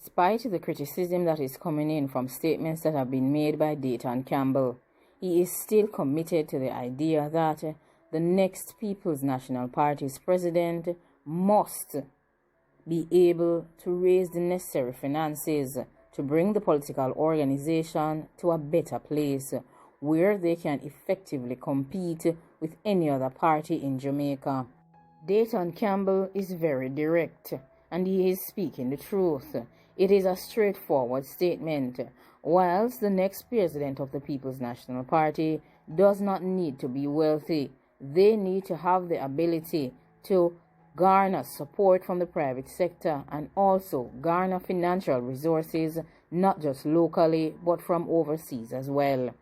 Despite the criticism that is coming in from statements that have been made by Dayton Campbell, he is still committed to the idea that the next People's National Party's president must be able to raise the necessary finances to bring the political organization to a better place where they can effectively compete with any other party in Jamaica. Dayton Campbell is very direct, and he is speaking the truth. It is a straightforward statement. Whilst the next president of the People's National Party does not need to be wealthy, they need to have the ability to garner support from the private sector and also garner financial resources, not just locally, but from overseas as well.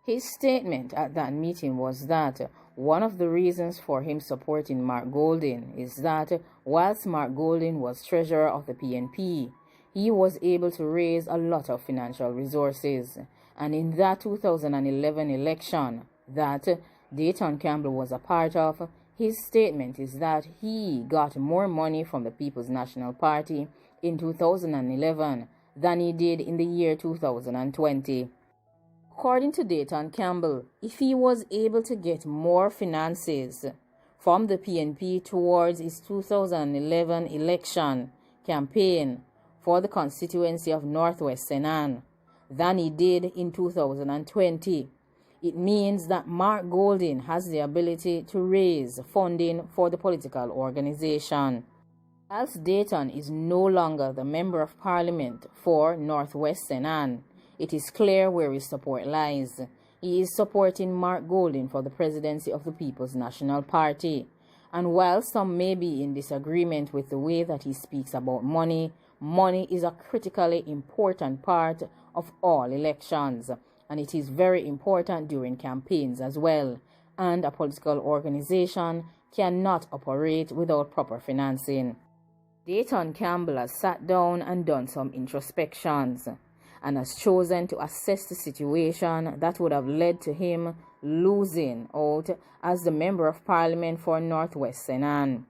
His statement at that meeting was that one of the reasons for him supporting Mark Golding is that whilst Mark Golding was treasurer of the PNP, he was able to raise a lot of financial resources. And in that 2011 election that Dayton Campbell was a part of, his statement is that he got more money from the People's National Party in 2011 than he did in the year 2020. According to Dayton Campbell, if he was able to get more finances from the PNP towards his 2011 election campaign for the constituency of Northwest Senan than he did in 2020, it means that Mark Golding has the ability to raise funding for the political organization. As Dayton is no longer the Member of Parliament for Northwest Senan, it is clear where his support lies. He is supporting Mark Golding for the presidency of the People's National Party. And while some may be in disagreement with the way that he speaks about money, money is a critically important part of all elections. And it is very important during campaigns as well. And a political organization cannot operate without proper financing. Dayton Campbell has sat down and done some introspections and has chosen to assess the situation that would have led to him losing out as the Member of Parliament for Northwest Senan.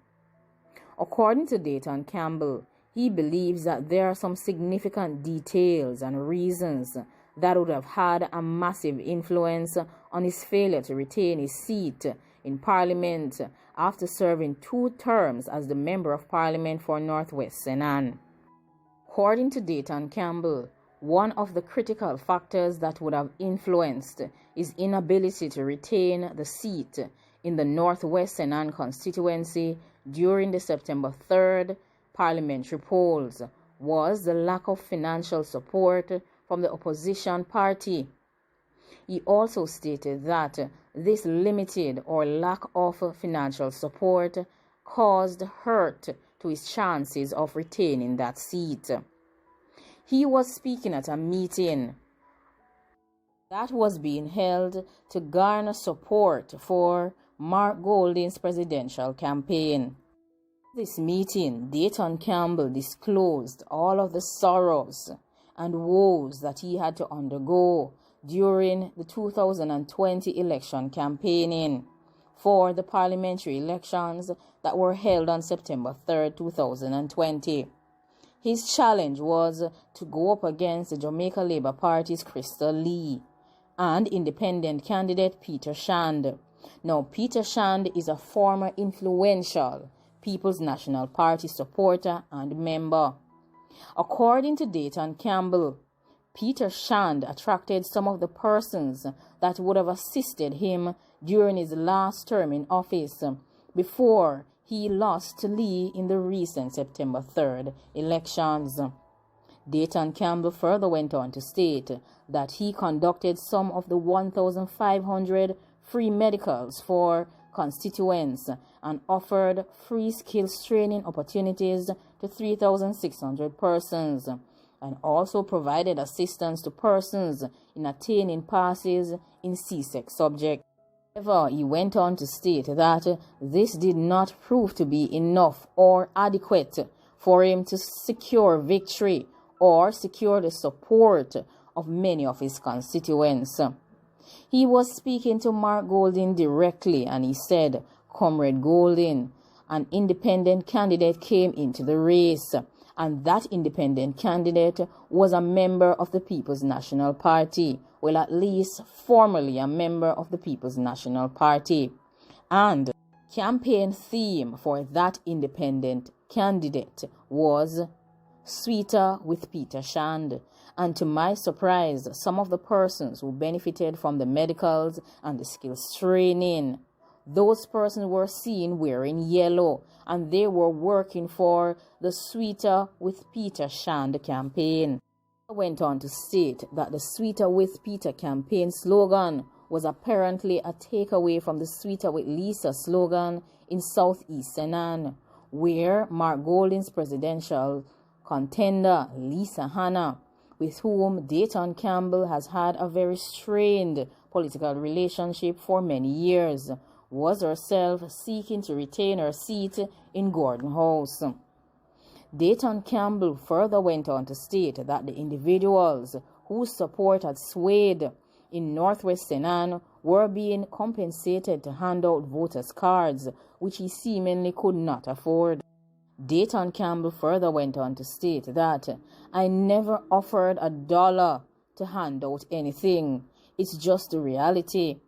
According to Dayton Campbell, he believes that there are some significant details and reasons that would have had a massive influence on his failure to retain his seat in Parliament after serving 2 terms as the Member of Parliament for Northwest Senan. According to Dayton Campbell, one of the critical factors that would have influenced his inability to retain the seat in the Northwest Senan constituency during the September 3rd parliamentary polls was the lack of financial support from the opposition party. He also stated that this limited or lack of financial support caused hurt to his chances of retaining that seat. He was speaking at a meeting that was being held to garner support for Mark Golding's presidential campaign. This meeting, Dayton Campbell disclosed all of the sorrows and woes that he had to undergo during the 2020 election campaigning for the parliamentary elections that were held on September 3rd, 2020. His challenge was to go up against the Jamaica Labour Party's Crystal Lee and independent candidate Peter Shand. Now, Peter Shand is a former influential People's National Party supporter and member. According to Dayton Campbell, Peter Shand attracted some of the persons that would have assisted him during his last term in office before he lost to Lee in the recent September 3rd elections. Dayton Campbell further went on to state that he conducted some of the 1,500 free medicals for constituents and offered free skills training opportunities to 3,600 persons, and also provided assistance to persons in attaining passes in CSEC subjects. However, he went on to state that this did not prove to be enough or adequate for him to secure victory or secure the support of many of his constituents. He was speaking to Mark Golding directly, and he said, "Comrade Golding, an independent candidate came into the race, and that independent candidate was a member of the People's National Party, well, at least formerly a member of the People's National Party. And campaign theme for that independent candidate was Sweeter with Peter Shand. And to my surprise, some of the persons who benefited from the medicals and the skills training, those persons were seen wearing yellow, and they were working for the Sweeter with Peter Shand campaign. I went on to state that the Sweeter with Peter campaign slogan was apparently a takeaway from the Sweeter with Lisa slogan in Southeast Senan, where Mark Golding's presidential contender Lisa Hanna, with whom Dayton Campbell has had a very strained political relationship for many years, was herself seeking to retain her seat in Gordon House. Dayton Campbell further went on to state that the individuals whose support had swayed in Northwest Senan were being compensated to hand out voters' cards, which he seemingly could not afford. Dayton Campbell further went on to state that, "I never offered $1 to hand out anything. It's just the reality."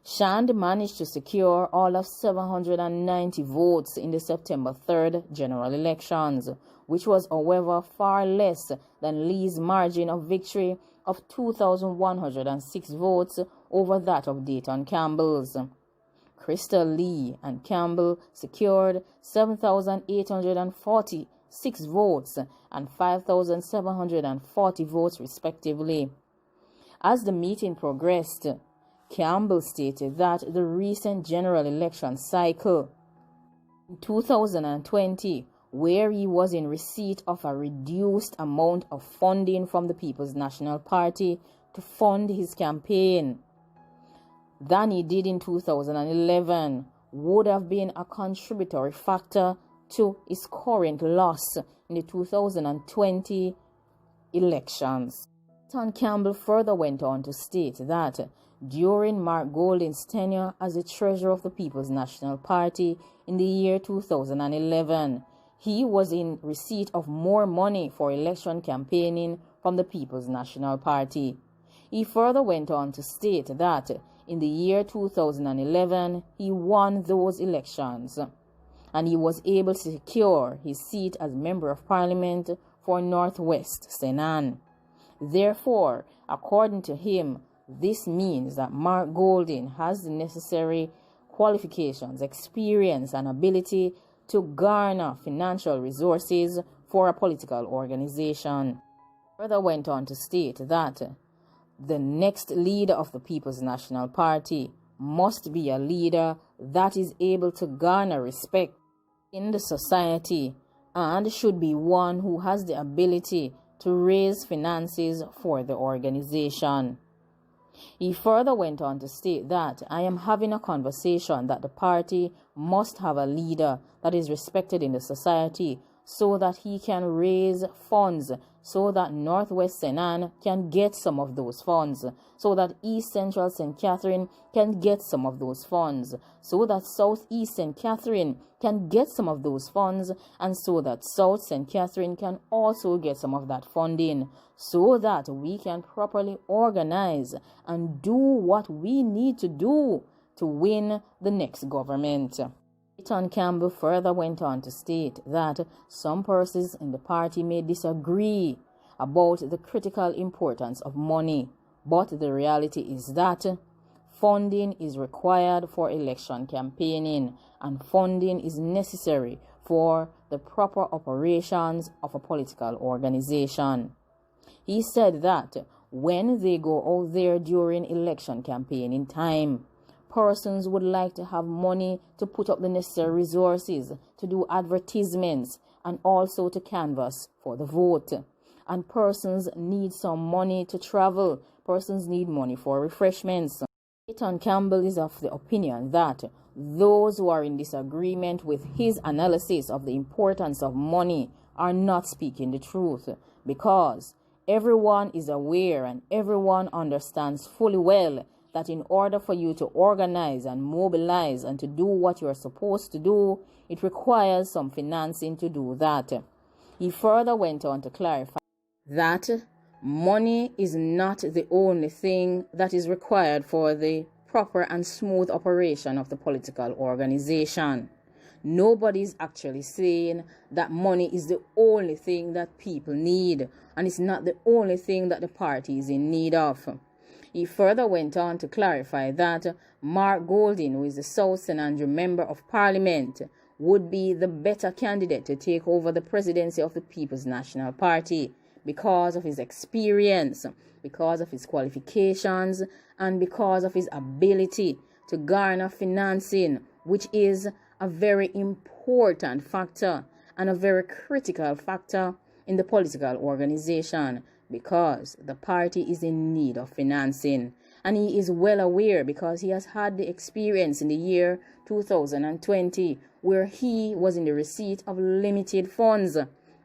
Shand managed to secure all of 790 votes in the September 3rd general elections, which was, however, far less than Lee's margin of victory of 2,106 votes over that of Dayton Campbell's. Crystal Lee and Campbell secured 7,846 votes and 5,740 votes respectively. As the meeting progressed, Campbell stated that the recent general election cycle in 2020, where he was in receipt of a reduced amount of funding from the People's National Party to fund his campaign than he did in 2011, would have been a contributory factor to his current loss in the 2020 elections. Tom Campbell further went on to state that during Mark Golding's tenure as the treasurer of the People's National Party in the year 2011, he was in receipt of more money for election campaigning from the People's National Party. He further went on to state that in the year 2011, he won those elections, and he was able to secure his seat as Member of Parliament for Northwest Senan. Therefore, according to him, this means that Mark Golding has the necessary qualifications, experience, and ability to garner financial resources for a political organization. Further went on to state that the next leader of the People's National Party must be a leader that is able to garner respect in the society and should be one who has the ability to raise finances for the organization. He further went on to state that I am having a conversation that the party must have a leader that is respected in the society so that he can raise funds, so that Northwest Senan can get some of those funds, so that East Central St. Catherine can get some of those funds, so that Southeast St. Catherine can get some of those funds, and so that South St. Catherine can also get some of that funding, so that we can properly organize and do what we need to do to win the next government. Dayton Campbell further went on to state that some persons in the party may disagree about the critical importance of money, but the reality is that funding is required for election campaigning, and funding is necessary for the proper operations of a political organization. He said that when they go out there during election campaigning time, persons would like to have money to put up the necessary resources, to do advertisements, and also to canvass for the vote. And persons need some money to travel. Persons need money for refreshments. Dayton Campbell is of the opinion that those who are in disagreement with his analysis of the importance of money are not speaking the truth, because everyone is aware and everyone understands fully well that in order for you to organize and mobilize and to do what you are supposed to do, it requires some financing to do that. He further went on to clarify that money is not the only thing that is required for the proper and smooth operation of the political organization. Nobody's actually saying that money is the only thing that people need, and it's not the only thing that the party is in need of. He further went on to clarify that Mark Golding, who is the South St. Andrew Member of Parliament, would be the better candidate to take over the presidency of the People's National Party because of his experience, because of his qualifications, and because of his ability to garner financing, which is a very important factor and a very critical factor in the political organization, because the party is in need of financing. And he is well aware, because he has had the experience in the year 2020 where he was in the receipt of limited funds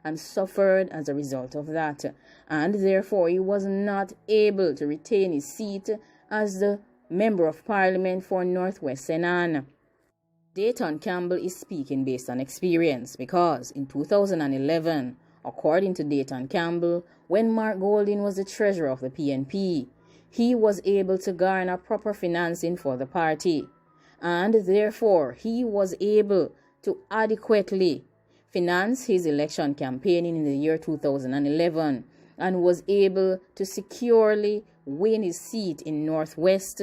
and suffered as a result of that, and therefore he was not able to retain his seat as the Member of Parliament for Northwest Senan. Dayton Campbell is speaking based on experience, because in 2011, according to Dayton Campbell, when Mark Golding was the treasurer of the PNP, he was able to garner proper financing for the party, and therefore he was able to adequately finance his election campaigning in the year 2011 and was able to securely win his seat in Northwest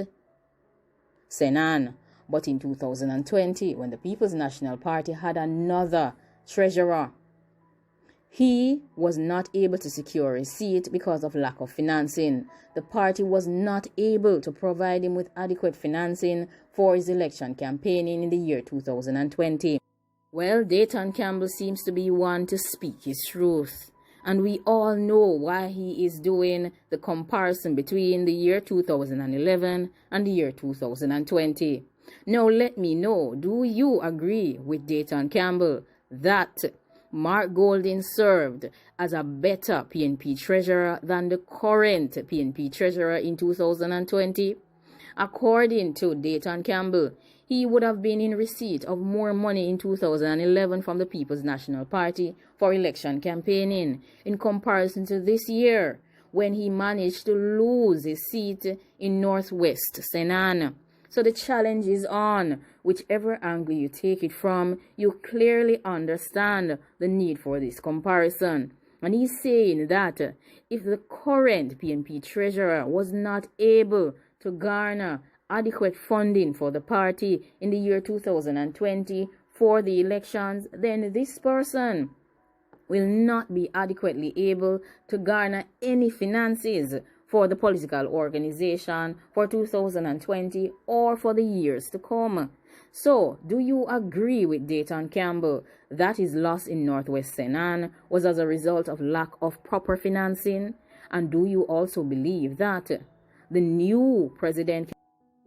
Senan. But in 2020, when the People's National Party had another treasurer, he was not able to secure a seat because of lack of financing. The party was not able to provide him with adequate financing for his election campaigning in the year 2020. Well, Dayton Campbell seems to be one to speak his truth, and we all know why he is doing the comparison between the year 2011 and the year 2020. Now let me know, do you agree with Dayton Campbell that Mark Golding served as a better PNP treasurer than the current PNP treasurer in 2020? According to Dayton Campbell, he would have been in receipt of more money in 2011 from the People's National Party for election campaigning in comparison to this year, when he managed to lose his seat in Northwest Senan. So the challenge is on. Whichever angle you take it from, you clearly understand the need for this comparison. And he's saying that if the current PNP treasurer was not able to garner adequate funding for the party in the year 2020 for the elections, then this person will not be adequately able to garner any finances for the political organization for 2020 or for the years to come. So, do you agree with Dayton Campbell that his loss in Northwest Senan was as a result of lack of proper financing? And do you also believe that the new president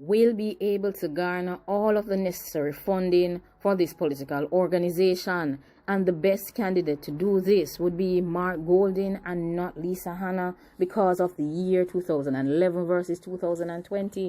will be able to garner all of the necessary funding for this political organization, and the best candidate to do this would be Mark Golding and not Lisa Hanna because of the year 2011 versus 2020?